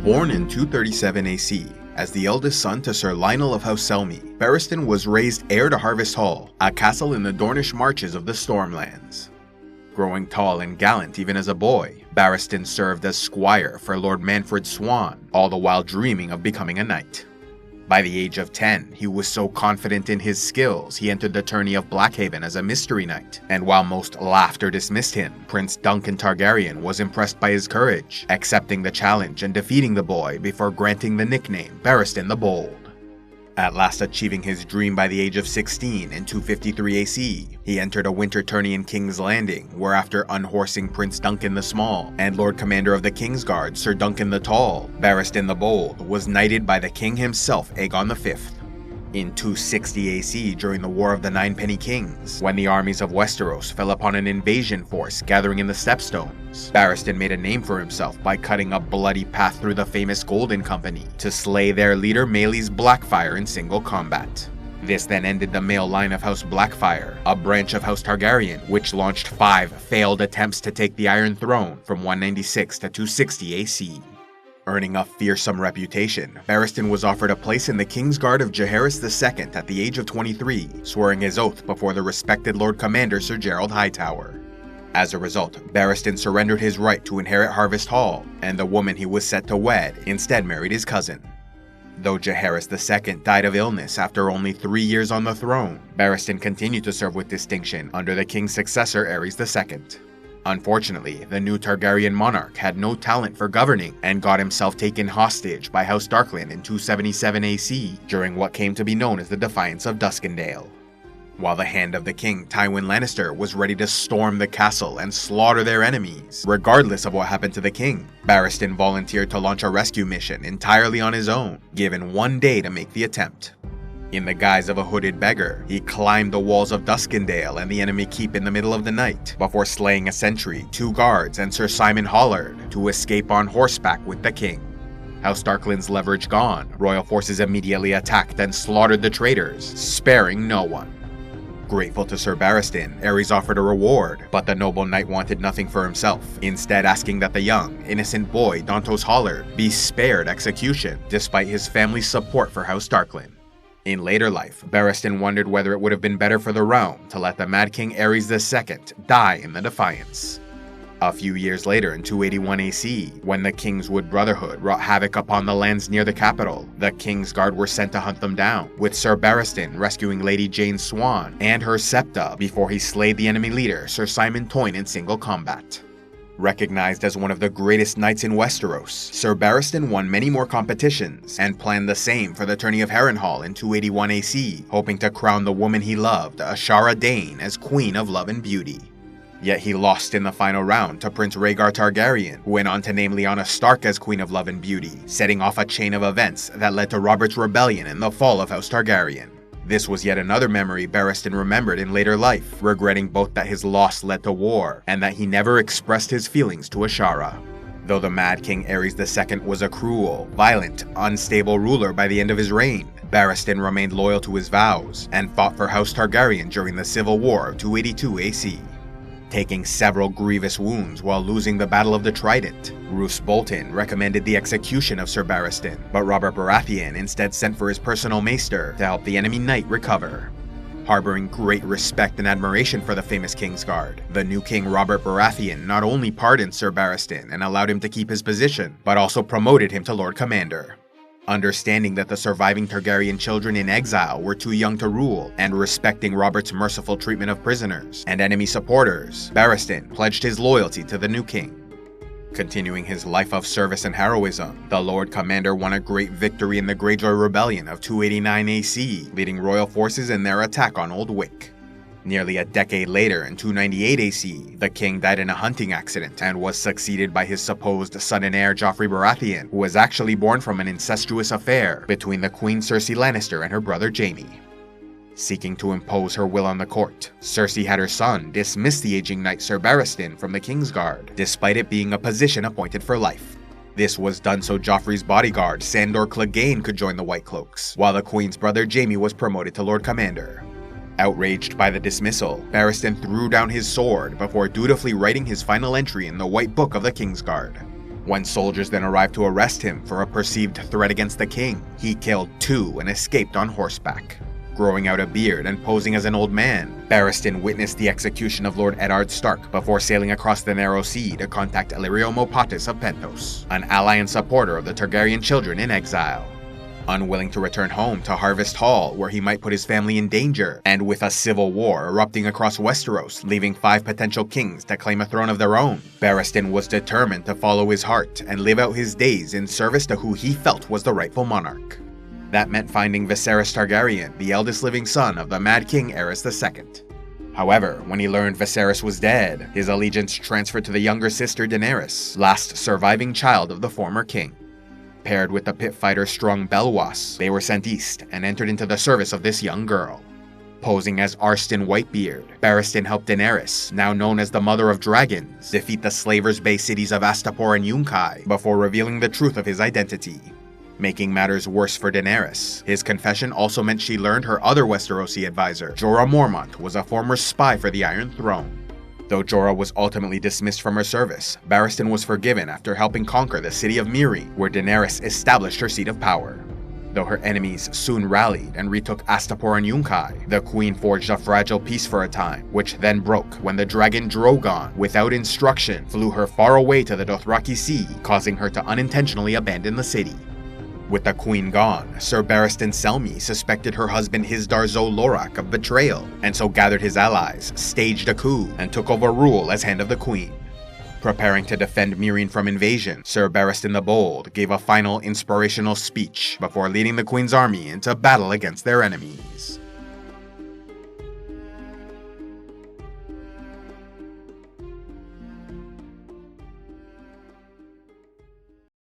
Born in 237 AC, as the eldest son to Sir Lionel of House Selmy, Barristan was raised heir to Harvest Hall, a castle in the Dornish marches of the Stormlands. Growing tall and gallant even as a boy, Barristan served as squire for Lord Manfred Swan, all the while dreaming of becoming a knight. By the age of 10, he was so confident in his skills he entered the tourney of Blackhaven as a mystery knight, and while most laughed or dismissed him, Prince Duncan Targaryen was impressed by his courage, accepting the challenge and defeating the boy before granting the nickname Barristan the Bold. At last achieving his dream by the age of 16 in 253 AC, he entered a winter tourney in King's Landing, where after unhorsing Prince Duncan the Small and Lord Commander of the Kingsguard Sir Duncan the Tall, Barristan the Bold was knighted by the king himself, Aegon V. In 260 AC during the War of the Ninepenny Kings, when the armies of Westeros fell upon an invasion force gathering in the Stepstones, Barristan made a name for himself by cutting a bloody path through the famous Golden Company to slay their leader Maelys Blackfyre in single combat. This then ended the male line of House Blackfyre, a branch of House Targaryen, which launched 5 failed attempts to take the Iron Throne from 196 to 260 AC. Earning a fearsome reputation, Barristan was offered a place in the Kingsguard of Jaehaerys II at the age of 23, swearing his oath before the respected Lord Commander Sir Gerald Hightower. As a result, Barristan surrendered his right to inherit Harvest Hall, and the woman he was set to wed instead married his cousin. Though Jaehaerys II died of illness after only 3 years on the throne, Barristan continued to serve with distinction under the king's successor Aerys II. Unfortunately, the new Targaryen monarch had no talent for governing and got himself taken hostage by House Darkland in 277 AC during what came to be known as the Defiance of Duskendale. While the Hand of the King, Tywin Lannister, was ready to storm the castle and slaughter their enemies, regardless of what happened to the king, Barristan volunteered to launch a rescue mission entirely on his own, given 1 day to make the attempt. In the guise of a hooded beggar, he climbed the walls of Duskendale and the enemy keep in the middle of the night, before slaying a sentry, 2 guards, and Sir Simon Hollard to escape on horseback with the king. House Darkland's leverage gone, royal forces immediately attacked and slaughtered the traitors, sparing no one. Grateful to Sir Barristan, Aerys offered a reward, but the noble knight wanted nothing for himself, instead asking that the young, innocent boy Dontos Hollard be spared execution, despite his family's support for House Darkland. In later life, Barristan wondered whether it would have been better for the realm to let the Mad King Aerys II die in the Defiance. A few years later in 281 AC, when the Kingswood Brotherhood wrought havoc upon the lands near the capital, the Kingsguard were sent to hunt them down, with Sir Barristan rescuing Lady Jane Swan and her septa before he slayed the enemy leader Sir Simon Toyne in single combat. Recognized as one of the greatest knights in Westeros, Sir Barristan won many more competitions and planned the same for the tourney of Harrenhal in 281 AC, hoping to crown the woman he loved, Ashara Dayne, as Queen of Love and Beauty. Yet he lost in the final round to Prince Rhaegar Targaryen, who went on to name Lyanna Stark as Queen of Love and Beauty, setting off a chain of events that led to Robert's rebellion and the fall of House Targaryen. This was yet another memory Barristan remembered in later life, regretting both that his loss led to war and that he never expressed his feelings to Ashara. Though the Mad King Aerys II was a cruel, violent, unstable ruler by the end of his reign, Barristan remained loyal to his vows and fought for House Targaryen during the Civil War of 282 AC. Taking several grievous wounds while losing the Battle of the Trident, Roose Bolton recommended the execution of Sir Barristan, but Robert Baratheon instead sent for his personal maester to help the enemy knight recover. Harboring great respect and admiration for the famous Kingsguard, the new king Robert Baratheon not only pardoned Sir Barristan and allowed him to keep his position, but also promoted him to Lord Commander. Understanding that the surviving Targaryen children in exile were too young to rule, and respecting Robert's merciful treatment of prisoners and enemy supporters, Barristan pledged his loyalty to the new king. Continuing his life of service and heroism, the Lord Commander won a great victory in the Greyjoy Rebellion of 289 AC, leading royal forces in their attack on Old Wyck. Nearly a decade later, in 298 AC, the king died in a hunting accident and was succeeded by his supposed son and heir Joffrey Baratheon, who was actually born from an incestuous affair between the Queen Cersei Lannister and her brother Jaime. Seeking to impose her will on the court, Cersei had her son dismiss the aging knight Sir Barristan from the Kingsguard, despite it being a position appointed for life. This was done so Joffrey's bodyguard, Sandor Clegane, could join the White Cloaks, while the Queen's brother Jaime was promoted to Lord Commander. Outraged by the dismissal, Barristan threw down his sword before dutifully writing his final entry in the White Book of the Kingsguard. When soldiers then arrived to arrest him for a perceived threat against the king, he killed 2 and escaped on horseback. Growing out a beard and posing as an old man, Barristan witnessed the execution of Lord Eddard Stark before sailing across the Narrow Sea to contact Illyrio Mopatis of Penthos, an ally and supporter of the Targaryen children in exile. Unwilling to return home to Harvest Hall, where he might put his family in danger, and with a civil war erupting across Westeros, leaving 5 potential kings to claim a throne of their own, Barristan was determined to follow his heart and live out his days in service to who he felt was the rightful monarch. That meant finding Viserys Targaryen, the eldest living son of the Mad King Aerys II. However, when he learned Viserys was dead, his allegiance transferred to the younger sister Daenerys, last surviving child of the former king. Paired with the pit fighter strong Belwas, they were sent east and entered into the service of this young girl. Posing as Arstan Whitebeard, Barristan helped Daenerys, now known as the Mother of Dragons, defeat the Slavers' Bay cities of Astapor and Yunkai before revealing the truth of his identity. Making matters worse for Daenerys, his confession also meant she learned her other Westerosi advisor, Jorah Mormont, was a former spy for the Iron Throne. Though Jorah was ultimately dismissed from her service, Barristan was forgiven after helping conquer the city of Meereen, where Daenerys established her seat of power. Though her enemies soon rallied and retook Astapor and Yunkai, the queen forged a fragile peace for a time, which then broke when the dragon Drogon, without instruction, flew her far away to the Dothraki Sea, causing her to unintentionally abandon the city. With the queen gone, Sir Barristan Selmy suspected her husband Hizdahr zo Loraq of betrayal, and so gathered his allies, staged a coup, and took over rule as Hand of the Queen. Preparing to defend Meereen from invasion, Sir Barristan the Bold gave a final inspirational speech before leading the queen's army into battle against their enemies.